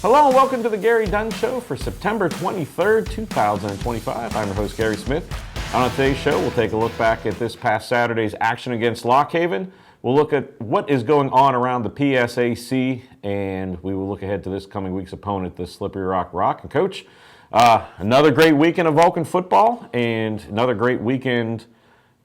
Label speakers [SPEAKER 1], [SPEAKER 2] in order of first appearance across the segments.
[SPEAKER 1] Hello and welcome to the Gary Dunn Show for September 23rd, 2025. I'm your host, Gary Smith. On today's show, we'll take a look back at this past Saturday's action against Lock Haven. We'll look at what is going on around the PSAC, and we will look ahead to this coming week's opponent, the Slippery Rock Rock. And Coach, another great weekend of Vulcan football and another great weekend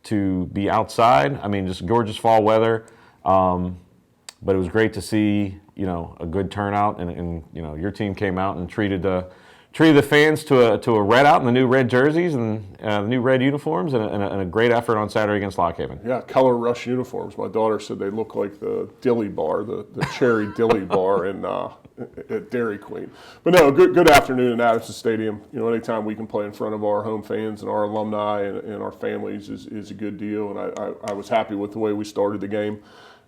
[SPEAKER 1] to be outside. I mean, just gorgeous fall weather. But it was great to see, a good turnout, and your team came out and treated the fans to a red out in the new red jerseys and the new red uniforms, and a great effort on Saturday against Lock Haven.
[SPEAKER 2] Yeah, color rush uniforms. My daughter said they look like the dilly bar, the cherry dilly bar at Dairy Queen. But no, good afternoon at Addison Stadium. Anytime we can play in front of our home fans and our alumni and our families is a good deal, and I was happy with the way we started the game.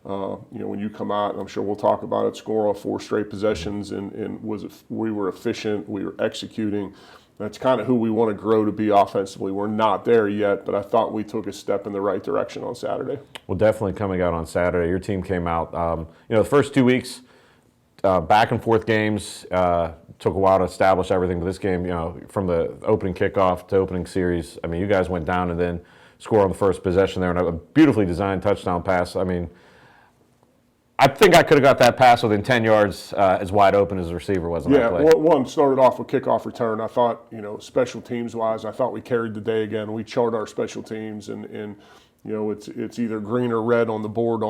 [SPEAKER 2] When you come out, and I'm sure we'll talk about it, score on 4 straight possessions, and we were efficient, we were executing. That's kind of who we want to grow to be offensively. We're not there yet, but I thought we took a step in the right direction on Saturday.
[SPEAKER 1] Well, definitely coming out on Saturday, your team came out. The first 2 weeks, back and forth games, took a while to establish everything. But this game, from the opening kickoff to opening series, I mean, you guys went down and then scored on the first possession there, and a beautifully designed touchdown pass. I mean, I think I could have got that pass within 10 yards as wide open as the receiver was on that play.
[SPEAKER 2] Yeah, one started off with kickoff return. I thought, special teams-wise, I thought we carried the day again. We charted our special teams, and it's either green or red on the board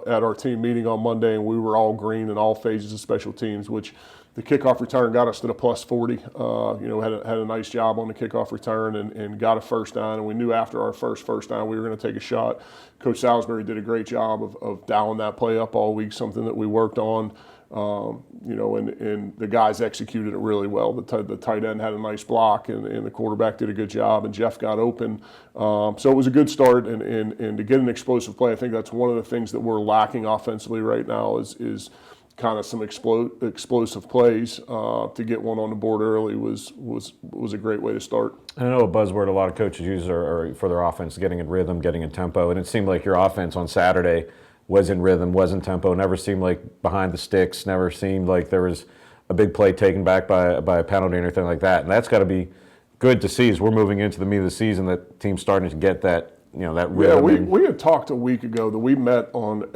[SPEAKER 2] at our team meeting on Monday, and we were all green in all phases of special teams, which the kickoff return got us to the plus 40. Had a nice job on the kickoff return and got a first down. And we knew after our first down we were going to take a shot. Coach Salisbury did a great job of dialing that play up all week, something that we worked on. And the guys executed it really well. The tight end had a nice block, and the quarterback did a good job, and Jeff got open. So it was a good start, and to get an explosive play, I think that's one of the things that we're lacking offensively right now is kind of some explosive plays. To get one on the board early was a great way to start.
[SPEAKER 1] I know a buzzword a lot of coaches use are for their offense, getting in rhythm, getting in tempo, and it seemed like your offense on Saturday was in rhythm, was in tempo, never seemed like behind the sticks, never seemed like there was a big play taken back by a penalty or anything like that. And that's got to be good to see as we're moving into the meat of the season, that team's starting to get that, that rhythm.
[SPEAKER 2] Yeah, we had talked a week ago that we met on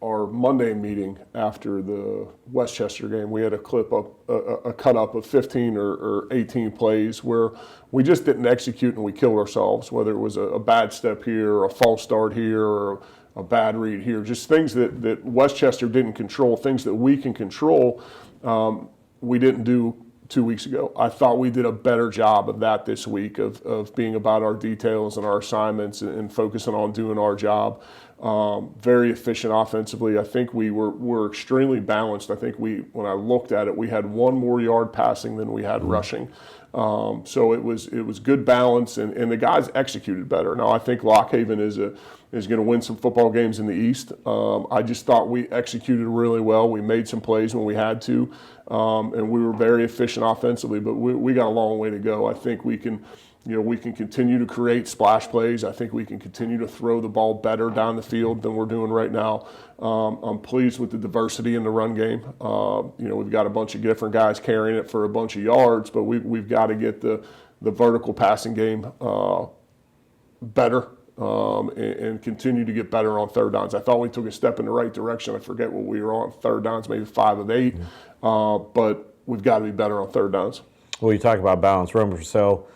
[SPEAKER 2] our Monday meeting after the Westchester game. We had a cut up of 15 or 18 plays where we just didn't execute and we killed ourselves, whether it was a bad step here or a false start here or a bad read here, just things that Westchester didn't control, things that we can control, we didn't do 2 weeks ago. I thought we did a better job of that this week, of being about our details and our assignments and focusing on doing our job. Very efficient offensively. I think we're extremely balanced. I think when I looked at it, we had 1 more yard passing than we had rushing. So it was good balance, and the guys executed better. Now I think Lock Haven is going to win some football games in the East. I just thought we executed really well. We made some plays when we had to, and we were very efficient offensively. But we got a long way to go. I think we can continue to create splash plays. I think we can continue to throw the ball better down the field than we're doing right now. I'm pleased with the diversity in the run game. We've got a bunch of different guys carrying it for a bunch of yards, but we've got to get the vertical passing game better and continue to get better on third downs. I thought we took a step in the right direction. I forget what we were on third downs, maybe 5 of 8, but we've got to be better on third downs.
[SPEAKER 1] Well, you talk about balance. Roman Purcell,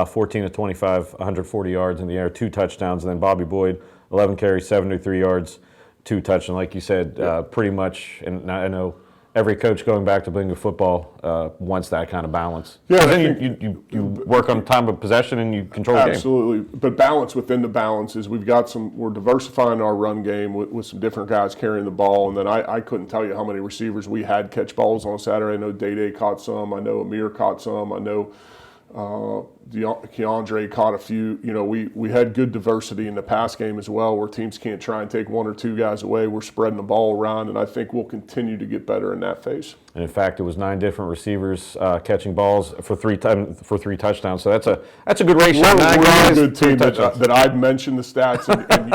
[SPEAKER 1] 14 of 25, 140 yards in the air, 2 touchdowns. And then Bobby Boyd, 11 carries, 73 yards, 2 touchdowns. Like you said, pretty much, and I know every coach going back to Bingo football wants that kind of balance.
[SPEAKER 2] Yeah,
[SPEAKER 1] then you work on time of possession and you control the game.
[SPEAKER 2] Absolutely, but balance within the balance is we're diversifying our run game with some different guys carrying the ball, and then I couldn't tell you how many receivers we had catch balls on Saturday. I know Day caught some. I know Amir caught some. I know Keandre caught a few. We had good diversity in the pass game as well, where teams can't try and take one or two guys away. We're spreading the ball around, and I think we'll continue to get better in that phase.
[SPEAKER 1] And in fact, it was 9 different receivers catching balls for three touchdowns. So that's a good ratio.
[SPEAKER 2] We're a good team that I've mentioned the stats,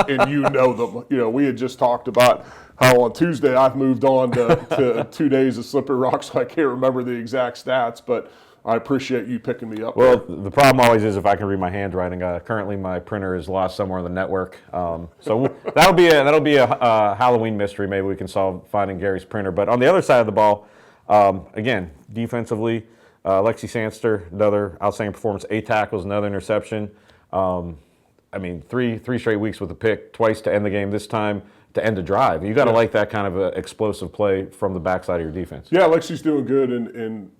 [SPEAKER 2] and you know them. We had just talked about how on Tuesday I've moved on to 2 days of slippery rock, so I can't remember the exact stats, but I appreciate you picking me up.
[SPEAKER 1] Well, the problem always is if I can read my handwriting. Currently, my printer is lost somewhere on the network. So that'll be a Halloween mystery. Maybe we can solve finding Gary's printer. But on the other side of the ball, again, defensively, Lexi Sandster, another outstanding performance. 8 tackles, another interception. Three straight weeks with a pick, twice to end the game. This time to end a drive. You got to like that kind of explosive play from the backside of your defense.
[SPEAKER 2] Yeah, Lexi's doing good, and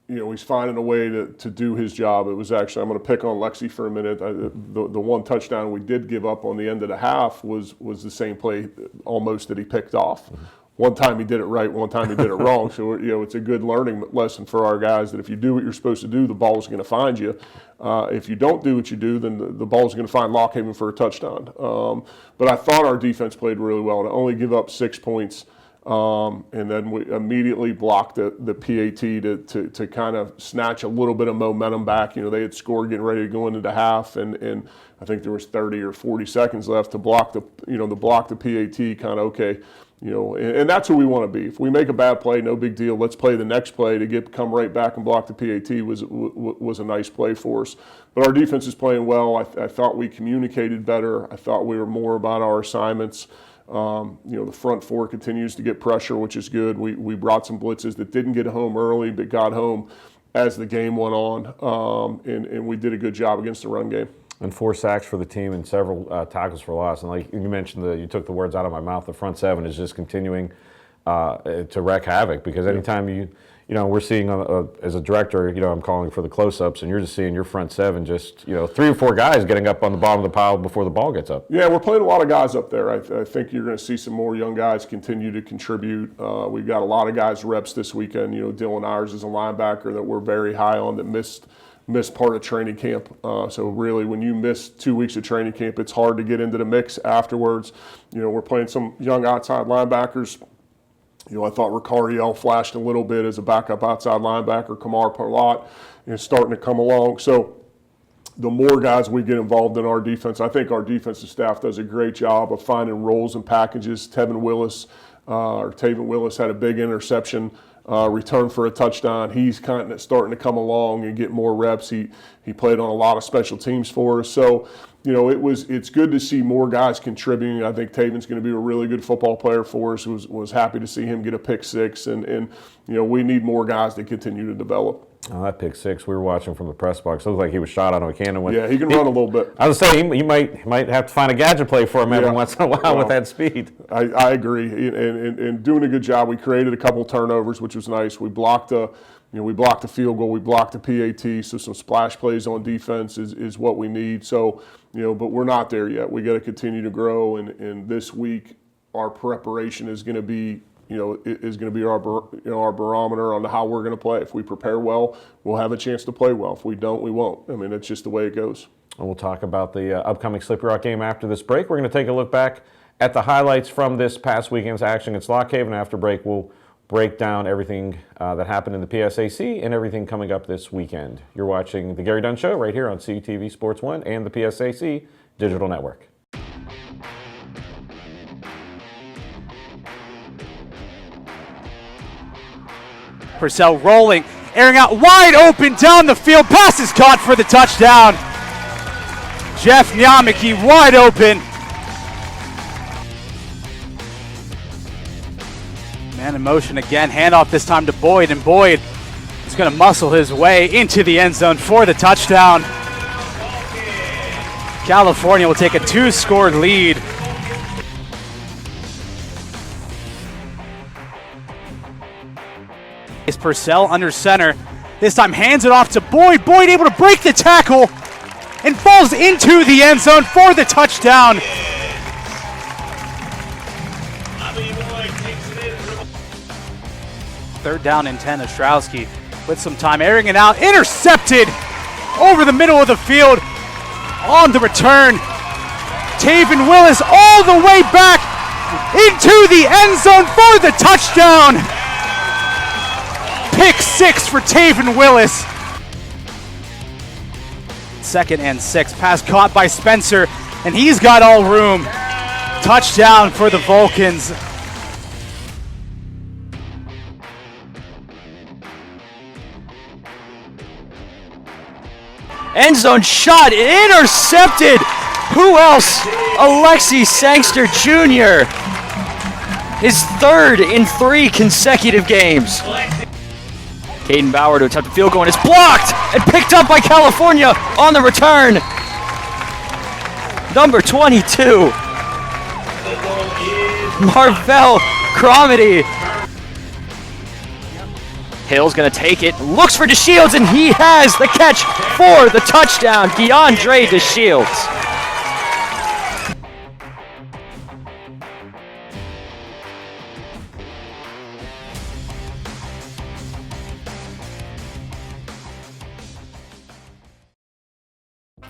[SPEAKER 2] he's finding a way to do his job. It was actually, I'm going to pick on Lexi for a minute. The one touchdown we did give up on the end of the half was the same play almost that he picked off. Mm-hmm. One time he did it right, one time he did it wrong. So, it's a good learning lesson for our guys that if you do what you're supposed to do, the ball's going to find you. If you don't do what you do, then the ball's going to find Lockhaven for a touchdown. But I thought our defense played really well to only give up 6 points. And then we immediately blocked the PAT to kind of snatch a little bit of momentum back. They had scored getting ready to go into the half, and I think there was 30 or 40 seconds left to block the PAT. Kind of okay, and that's who we want to be. If we make a bad play, no big deal. Let's play the next play to come right back and block the PAT was a nice play for us. But our defense is playing well. I thought we communicated better. I thought we were more about our assignments. The front four continues to get pressure, which is good. We brought some blitzes that didn't get home early, but got home as the game went on, and we did a good job against the run game.
[SPEAKER 1] And 4 sacks for the team and several tackles for loss. And like you mentioned, you took the words out of my mouth. The front 7 is just continuing to wreak havoc, because anytime we're seeing as a director, I'm calling for the close-ups, and you're just seeing your front 7 just 3 or 4 guys getting up on the bottom of the pile before the ball gets up.
[SPEAKER 2] Yeah, we're playing a lot of guys up there. I think you're going to see some more young guys continue to contribute. We've got a lot of guys reps this weekend. Dylan Ayers is a linebacker that we're very high on that missed part of training camp. So really, when you miss 2 weeks of training camp, it's hard to get into the mix afterwards. We're playing some young outside linebackers. I thought Ricariel flashed a little bit as a backup outside linebacker. Kamar Parlot is starting to come along. So the more guys we get involved in our defense, I think our defensive staff does a great job of finding roles and packages. Taven Willis had a big interception, return for a touchdown. He's kind of starting to come along and get more reps. He played on a lot of special teams for us. So, it's good to see more guys contributing. I think Taven's going to be a really good football player for us. Was happy to see him get a pick 6, and we need more guys to continue to develop.
[SPEAKER 1] Oh, that pick 6 we were watching from the press box looked like he was shot out of a cannon.
[SPEAKER 2] Yeah, he can run a little bit.
[SPEAKER 1] I was saying he might have to find a gadget play for him every once in a while with that speed.
[SPEAKER 2] I agree, and doing a good job. We created a couple turnovers, which was nice. We blocked a field goal, we blocked the PAT, so some splash plays on defense is what we need. So, but we're not there yet. We got to continue to grow, and this week our preparation is going to be, our barometer on how we're going to play. If we prepare well, we'll have a chance to play well. If we don't, we won't. That's just the way it goes.
[SPEAKER 1] And we'll talk about the upcoming Slippery Rock game after this break. We're going to take a look back at the highlights from this past weekend's action against Lockhaven. After break, we'll break down everything that happened in the PSAC and everything coming up this weekend. You're watching The Gary Dunn Show right here on CTV Sports 1 and the PSAC Digital Network.
[SPEAKER 3] Purcell rolling, airing out wide open down the field. Pass is caught for the touchdown. Jeff Nyamiki wide open. Man in motion again. Handoff this time to Boyd, and Boyd is going to muscle his way into the end zone for the touchdown. California will take a 2-score lead. Is Purcell under center. This time hands it off to Boyd. Boyd able to break the tackle and falls into the end zone for the touchdown. Third down and 10. Ostrowski with some time airing it out. Intercepted over the middle of the field. On the return, Taven Willis all the way back into the end zone for the touchdown. Pick 6 for Taven Willis. 2nd and 6, pass caught by Spencer, and he's got all room. Touchdown for the Vulcans.
[SPEAKER 4] End zone shot, intercepted. Who else? Alexi Sangster Jr. His 3rd in 3 consecutive games. Caden Bauer to attempt a field goal, and it's blocked and picked up by California on the return. Number 22, Marvell Cromedy. Hill's gonna take it, looks for DeShields, and he has the catch for the touchdown. DeAndre DeShields.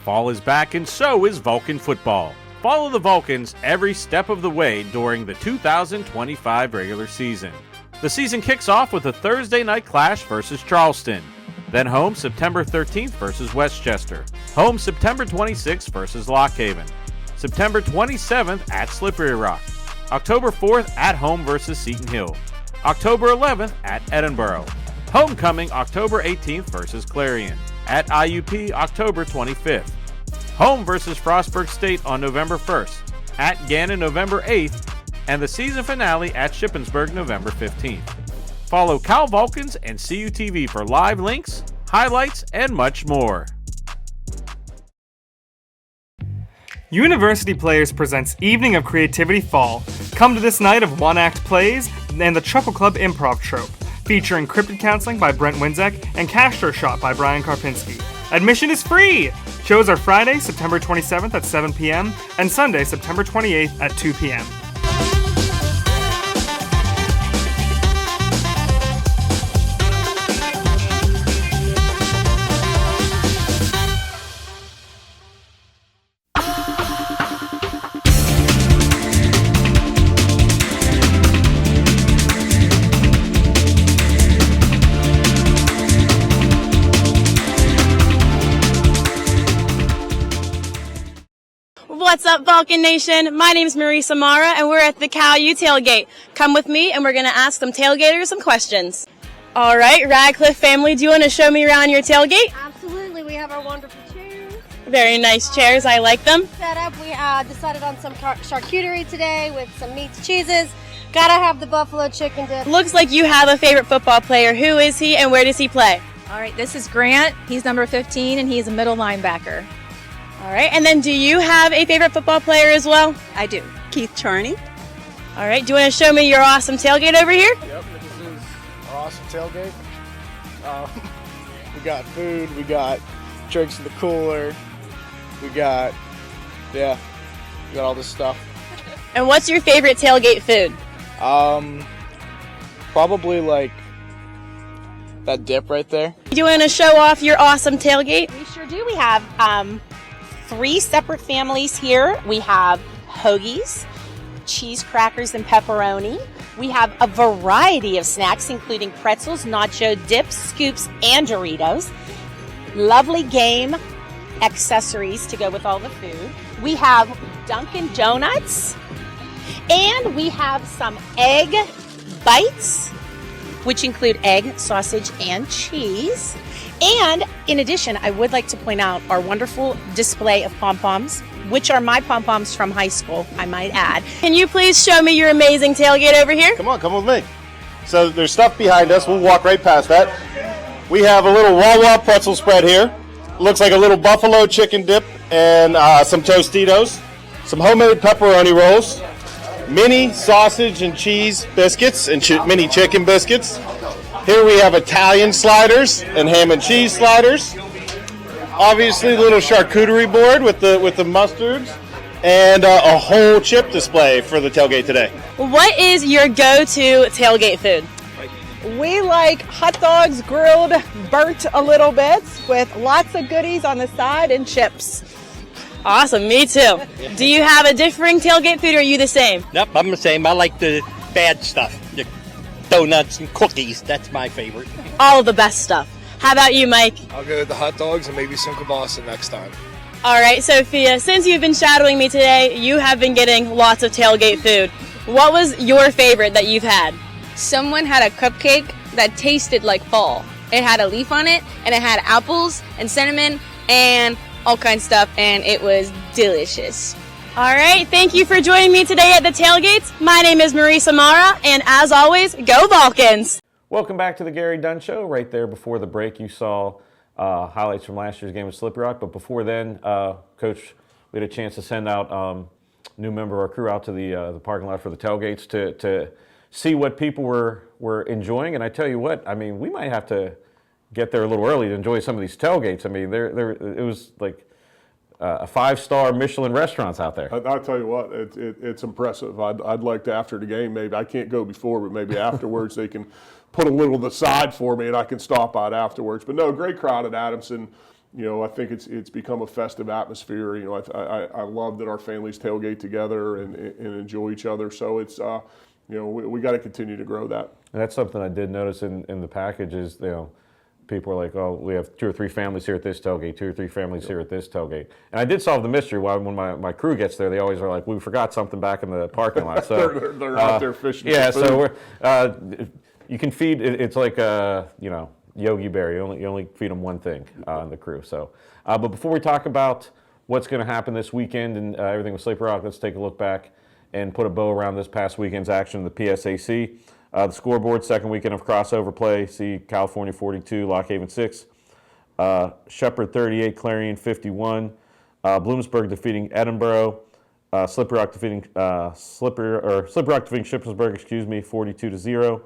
[SPEAKER 1] Fall is back and so is Vulcan football. Follow the Vulcans every step of the way during the 2025 regular season. The season kicks off with a Thursday night clash versus Charleston. Then home September 13th versus Westchester. Home September 26th versus Lock Haven. September 27th at Slippery Rock. October 4th at home versus Seton Hill. October 11th at Edinburgh. Homecoming October 18th versus Clarion. At IUP October 25th. Home versus Frostburg State on November 1st. At Gannon November 8th. And the season finale at Shippensburg November 15th. Follow Cal Vulcans and CUTV for live links, highlights, and much more.
[SPEAKER 5] University Players presents Evening of Creativity Fall. Come to this night of one-act plays and the Chuckle Club Improv Trope, featuring Cryptid Counseling by Brent Winzek and Castro Shot by Brian Karpinski. Admission is free! Shows are Friday, September 27th at 7 p.m. and Sunday, September 28th at 2 p.m.
[SPEAKER 6] What's up, Vulcan Nation? My name is Marie Samara, and we're at the Cal U Tailgate. Come with me, and we're going to ask some tailgaters some questions. All right, Radcliffe family, do you want to show me around your tailgate?
[SPEAKER 7] Absolutely. We have our wonderful chairs
[SPEAKER 6] Very nice chairs. I like them.
[SPEAKER 7] set up. We decided on some charcuterie today with some meats, cheeses. Gotta have the buffalo chicken dip.
[SPEAKER 6] Looks like you have a favorite football player. Who is he, and where does he play?
[SPEAKER 8] All right, this is Grant. He's number 15, and he's a middle linebacker.
[SPEAKER 6] All right, and then do you have a favorite football player as well?
[SPEAKER 8] I do. Keith Charney.
[SPEAKER 6] All right, do you want to show me your awesome tailgate over here?
[SPEAKER 9] Yep, this is our awesome tailgate. We got food, we got drinks in the cooler, we got all this stuff.
[SPEAKER 6] And what's your favorite tailgate food?
[SPEAKER 9] Probably like that dip right there.
[SPEAKER 6] Do you want to show off your awesome tailgate?
[SPEAKER 10] We sure do. We have 3 separate families here. We have hoagies, cheese crackers, and pepperoni. We have a variety of snacks, including pretzels, nacho dips, scoops, and Doritos. Lovely game accessories to go with all the food. We have Dunkin' Donuts, and we have some egg bites, which include egg, sausage, and cheese. And in addition, I would like to point out our wonderful display of pom-poms, which are my pom-poms from high school, I might add.
[SPEAKER 6] Can you please show me your amazing tailgate over here?
[SPEAKER 11] Come with me. So there's stuff behind us. We'll walk right past that. We have a little Wawa pretzel spread here. Looks like a little buffalo chicken dip and some Tostitos, some homemade pepperoni rolls, mini sausage and cheese biscuits and mini chicken biscuits. Here we have Italian sliders and ham and cheese sliders. Obviously, the little charcuterie board with the mustards, and a whole chip display for the tailgate today.
[SPEAKER 6] What is your go-to tailgate food?
[SPEAKER 12] We like hot dogs grilled, burnt a little bit, with lots of goodies on the side and chips.
[SPEAKER 6] Awesome, me too. Do you have a differing tailgate food or are you the same?
[SPEAKER 13] Nope, I'm the same. I like the bad stuff. The donuts and cookies, that's my favorite.
[SPEAKER 6] All of the best stuff. How about you, Mike?
[SPEAKER 14] I'll go with the hot dogs and maybe some kielbasa next time.
[SPEAKER 6] All right, Sophia, since you've been shadowing me today, you have been getting lots of tailgate food. What was your favorite that you've had?
[SPEAKER 8] Someone had a cupcake that tasted like fall. It had a leaf on it, and it had apples and cinnamon and all kinds of stuff, and it was delicious.
[SPEAKER 6] All right, thank you for joining me today at the tailgates. My name is Marie Samara, and as always, go Vulcans!
[SPEAKER 1] Welcome back to the Gary Dunn Show. Right there before the break, you saw highlights from last year's game with Slippery Rock. But before then, Coach, we had a chance to send out a new member of our crew out to the parking lot for the tailgates to see what people were enjoying. And I tell you what, I mean, we might have to get there a little early to enjoy some of these tailgates. I mean, it was like a 5-star Michelin restaurants out there.
[SPEAKER 2] I'll tell you what, it's impressive. I'd like to, after the game, maybe I can't go before, but maybe afterwards they can put a little to the side for me and I can stop by it afterwards. But no, great crowd at Adamson. You know, I think it's become a festive atmosphere. You know, I love that our families tailgate together and enjoy each other. So it's, you know, we got to continue to grow that.
[SPEAKER 1] And that's something I did notice in the package is, you know, people are like, oh, we have 2 or 3 families here at this tailgate, 2 or 3 families here at this tailgate. And I did solve the mystery. When my crew gets there, they always are like, we forgot something back in the parking lot. So
[SPEAKER 2] they're out there fishing.
[SPEAKER 1] Yeah,
[SPEAKER 2] for food.
[SPEAKER 1] so we're, you can feed, it's like, you know, Yogi Bear. You only feed them one thing in the crew. So, but before we talk about what's going to happen this weekend and everything with Slippery Rock, let's take a look back and put a bow around this past weekend's action in the PSAC. The scoreboard, second weekend of crossover play, see California 42, Lock Haven 6, Shepherd 38, Clarion 51, Bloomsburg defeating Edinburgh, Slippery Rock defeating Shippensburg, 42-0.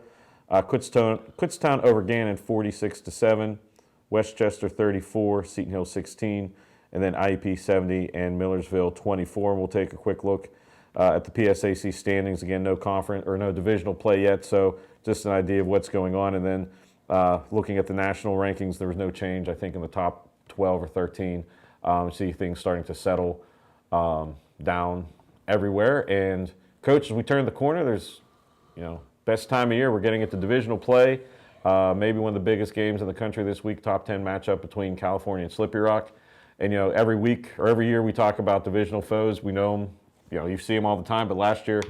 [SPEAKER 1] Kutztown over Gannon 46-7, Westchester 34, Seton Hill 16, and then IEP 70 and Millersville 24. We'll take a quick look at the PSAC standings. Again, no conference or no divisional play yet, so just an idea of what's going on. And then looking at the national rankings, there was no change, I think, in the top 12 or 13. See things starting to settle down everywhere. And Coach, as we turn the corner, there's, you know, best time of year. We're getting into divisional play. Maybe one of the biggest games in the country this week, top 10 matchup between California and Slippery Rock. And, you know, every week or every year we talk about divisional foes. We know them. You know, you see them all the time, but last year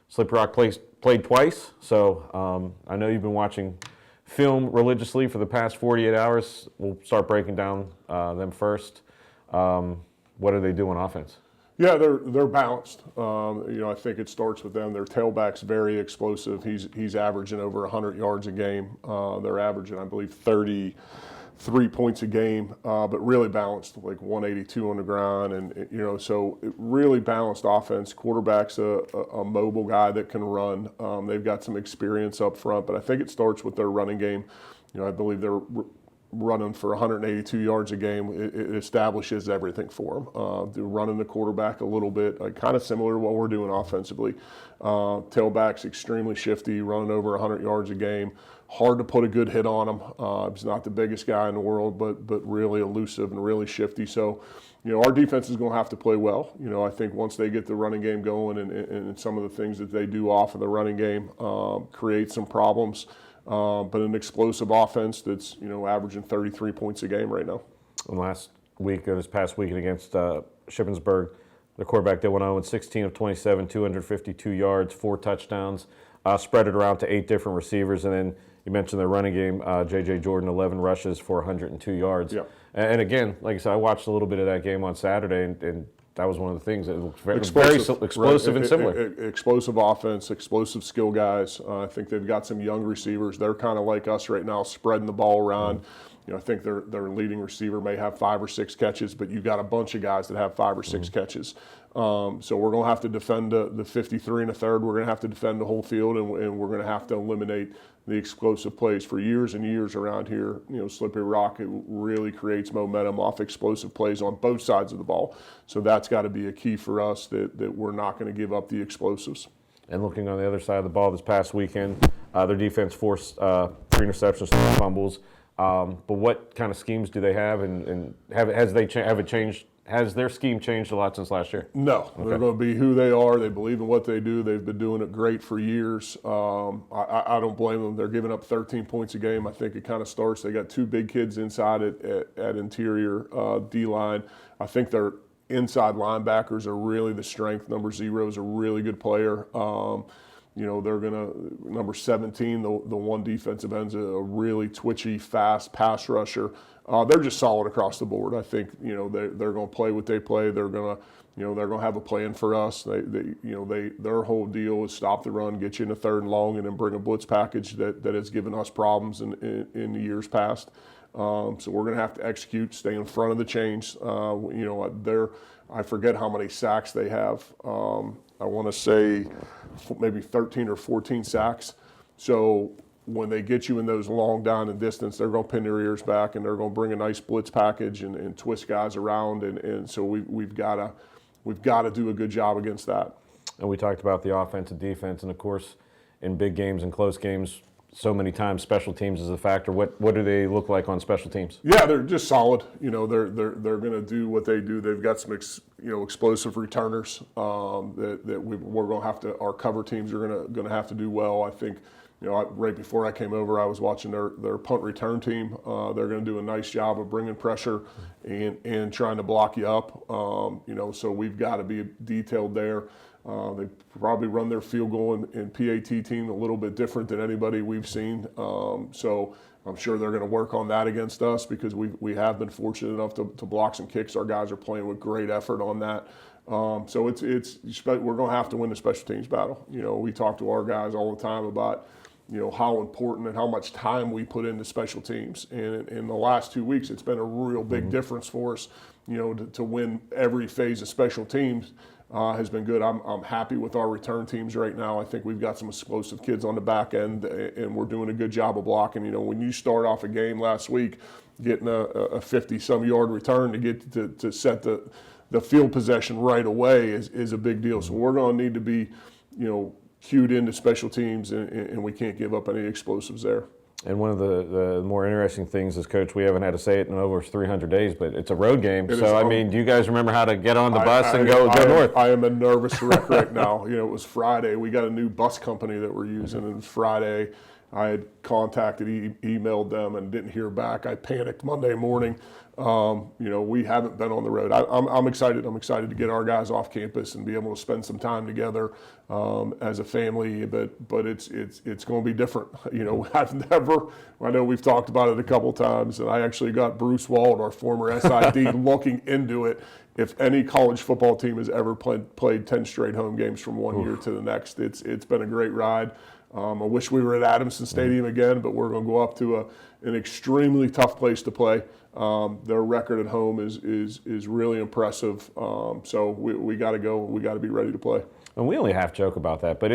[SPEAKER 1] Slippery Rock played twice. So I know you've been watching film religiously for the past 48 hours. We'll start breaking down them first. What do they do on offense?
[SPEAKER 2] Yeah, they're balanced. You know, I think it starts with them. Their tailback's very explosive. He's averaging over 100 yards a game. They're averaging, I believe, 33 points a game, but really balanced, like 182 on the ground, and you know, so really balanced offense. Quarterback's a mobile guy that can run. They've got some experience up front, but I think it starts with their running game. You know, I believe they're running for 182 yards a game. It establishes everything for them. They're running the quarterback a little bit, like kind of similar to what we're doing offensively. Tailback's extremely shifty, running over 100 yards a game. Hard to put a good hit on him. He's not the biggest guy in the world, but really elusive and really shifty. So, you know, our defense is going to have to play well. You know, I think once they get the running game going and some of the things that they do off of the running game create some problems. But an explosive offense that's, you know, averaging 33 points a game right now.
[SPEAKER 1] And last week, or this past weekend against Shippensburg, the quarterback, they went on 16 of 27, 252 yards, 4 touchdowns, spread it around to 8 different receivers. And then you mentioned their running game, J.J. Jordan, 11 rushes for 102 yards.
[SPEAKER 2] Yeah.
[SPEAKER 1] And again, like I said, I watched a little bit of that game on Saturday, and that was one of the things that looked very explosive and similar.
[SPEAKER 2] Explosive offense, explosive skill guys. I think they've got some young receivers. They're kind of like us right now, spreading the ball around. You know, I think their leading receiver may have 5 or 6 catches, but you've got a bunch of guys that have 5 or 6 catches. So we're going to have to defend the 53 and a third. We're going to have to defend the whole field, and we're going to have to eliminate the explosive plays. For years and years around here, you know, Slippery Rock, it really creates momentum off explosive plays on both sides of the ball. So that's got to be a key for us, that we're not going to give up the explosives.
[SPEAKER 1] And looking on the other side of the ball this past weekend, Their defense forced 3 interceptions, 3 fumbles. But what kind of schemes do they have, and has it changed? Has their scheme changed a lot since last year?
[SPEAKER 2] No,
[SPEAKER 1] Okay.
[SPEAKER 2] They're going to be who they are. They believe in what they do. They've been doing it great for years. I don't blame them. They're giving up 13 points a game. I think it kind of starts. They got 2 big kids inside at interior D-line. I think their inside linebackers are really the strength. Number 0 is a really good player. They're going to, number 17, the one defensive end's a really twitchy, fast pass rusher. They're just solid across the board. I think, they're going to play what they play. They're going to have a plan for us. Their whole deal is stop the run, get you in a 3rd and long, and then bring a blitz package that has given us problems in the years past. So we're going to have to execute, stay in front of the chains. I forget how many sacks they have. I want to say maybe 13 or 14 sacks. So when they get you in those long down and distance, they're going to pin their ears back, and they're going to bring a nice blitz package and twist guys around. And so we've got to do a good job against that.
[SPEAKER 1] And we talked about the offense and defense, and of course, in big games and close games, so many times special teams is a factor. What do they look like on special teams?
[SPEAKER 2] Yeah, they're just solid. They're going to do what they do. They've got some explosive returners that we're going to have to. Our cover teams are going to have to do well. I think. Right before I came over, I was watching their punt return team. They're going to do a nice job of bringing pressure and trying to block you up. So we've got to be detailed there. They probably run their field goal and PAT team a little bit different than anybody we've seen. So I'm sure they're going to work on that against us because we have been fortunate enough to block some kicks. Our guys are playing with great effort on that. So we're going to have to win the special teams battle. We talk to our guys all the time about how important and how much time we put into special teams. And in the last 2 weeks, it's been a real big difference for us, to win every phase of special teams has been good. I'm happy with our return teams right now. I think we've got some explosive kids on the back end, and we're doing a good job of blocking. When you start off a game last week, getting a 50-some yard return to get to set the field possession right away is a big deal. So we're going to need to be, cued into special teams, and we can't give up any explosives there.
[SPEAKER 1] And one of the more interesting things is, Coach, we haven't had to say it in over 300 days, but it's a road game. Do you guys remember how to get on the bus and go north?
[SPEAKER 2] I am a nervous wreck right now. It was Friday. We got a new bus company that we're using, and Friday I had contacted, emailed them, and didn't hear back. I panicked Monday morning. We haven't been on the road. I'm excited. I'm excited to get our guys off campus and be able to spend some time together as a family. But it's going to be different. I know we've talked about it a couple times, and I actually got Bruce Wald, our former SID, looking into it. If any college football team has ever played 10 straight home games from one year to the next, it's been a great ride. I wish we were at Adamson Stadium again, but we're going to go up to an extremely tough place to play. Their record at home is really impressive. So we got to go. We got to be ready to play.
[SPEAKER 1] And we only half joke about that, but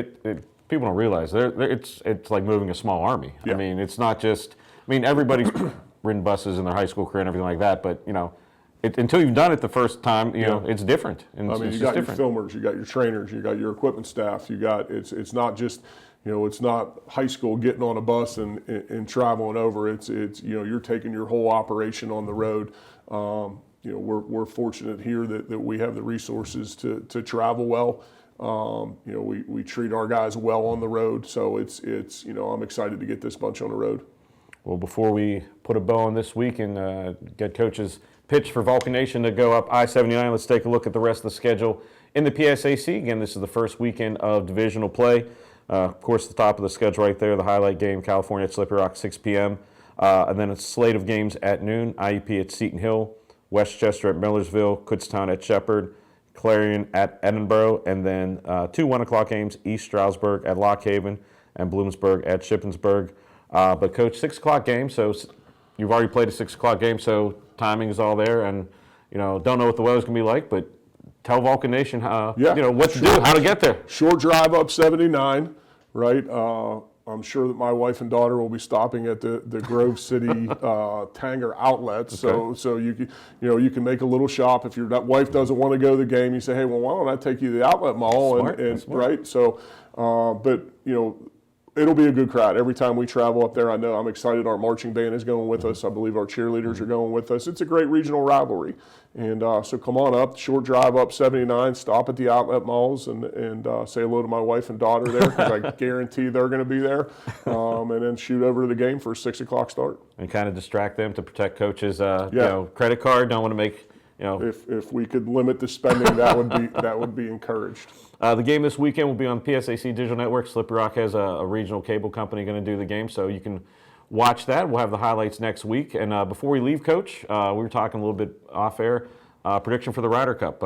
[SPEAKER 1] people don't realize it's like moving a small army.
[SPEAKER 2] Yeah.
[SPEAKER 1] I mean, it's not just. I mean, everybody's ridden buses in their high school career and everything like that, but until you've done it the first time, it's different. And
[SPEAKER 2] you got your filmers, you got your trainers, you got your equipment staff. It's not just. It's not high school getting on a bus and traveling over. It's you're taking your whole operation on the road. We're fortunate here that we have the resources to travel well. We treat our guys well on the road. So I'm excited to get this bunch on the road.
[SPEAKER 1] Well, before we put a bow on this week and get Coach's pitch for Vulcan Nation to go up I-79, let's take a look at the rest of the schedule in the PSAC. Again, this is the first weekend of divisional play. Of course, the top of the schedule right there, the highlight game, California at Slippery Rock, 6 p.m. And then a slate of games at noon, IUP at Seton Hill, Westchester at Millersville, Kutztown at Shepherd, Clarion at Edinburgh, and then 2 1 o'clock games, East Stroudsburg at Lock Haven and Bloomsburg at Shippensburg. But, Coach, 6 o'clock game, so you've already played a 6 o'clock game, so timing is all there. And, don't know what the weather's going to be like, but tell Vulcan Nation what to do, how to get there.
[SPEAKER 2] Short drive up 79, right? I'm sure that my wife and daughter will be stopping at the Grove City Tanger outlets. Okay. So you can make a little shop. If your wife doesn't want to go to the game, you say, hey, well, why don't I take you to the outlet mall?
[SPEAKER 1] Smart.
[SPEAKER 2] Right? So, but It'll be a good crowd. Every time we travel up there, I know I'm excited. Our marching band is going with us. I believe our cheerleaders are going with us. It's a great regional rivalry. And so come on up, short drive up 79, stop at the outlet malls and say hello to my wife and daughter there because I guarantee they're going to be there. And then shoot over to the game for a 6 o'clock start.
[SPEAKER 1] And kind of distract them to protect coaches' credit card. Don't want to make,
[SPEAKER 2] If we could limit the spending, that would be encouraged.
[SPEAKER 1] The game this weekend will be on PSAC Digital Network. Slippery Rock has a regional cable company going to do the game, so you can watch that. We'll have the highlights next week. And before we leave, Coach, we were talking a little bit off air. Prediction for the Ryder Cup.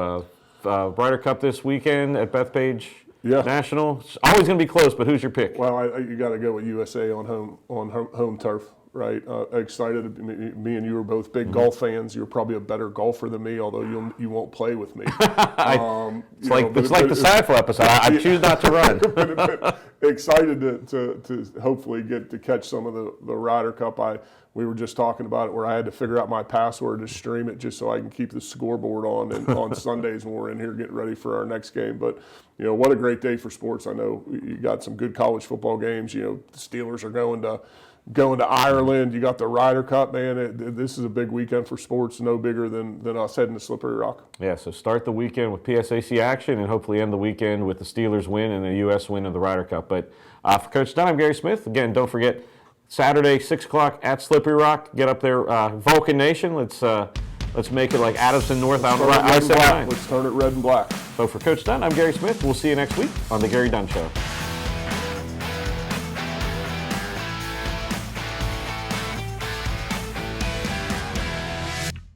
[SPEAKER 1] Ryder Cup this weekend at Bethpage National. It's always going to be close, but who's your pick?
[SPEAKER 2] Well, you got to go with USA on home turf. Right, excited. Me and you are both big golf fans. You're probably a better golfer than me, although you won't play with me.
[SPEAKER 1] It's like the Seinfeld episode. I choose not to run.
[SPEAKER 2] Excited to hopefully get to catch some of the Ryder Cup. We were just talking about it where I had to figure out my password to stream it just so I can keep the scoreboard on and on Sundays when we're in here getting ready for our next game. But what a great day for sports. I know you got some good college football games. The Steelers are going to Ireland. You got the Ryder Cup, man. This is a big weekend for sports, no bigger than us heading to Slippery Rock.
[SPEAKER 1] Yeah, so start the weekend with PSAC action and hopefully end the weekend with the Steelers win and the U.S. win of the Ryder Cup. But for Coach Dunn, I'm Gary Smith. Again, don't forget, Saturday, 6 o'clock at Slippery Rock. Get up there, Vulcan Nation. Let's make it like Addison North out I-79.
[SPEAKER 2] Let's turn it red and black.
[SPEAKER 1] So for Coach Dunn, I'm Gary Smith. We'll see you next week on The Gary Dunn Show.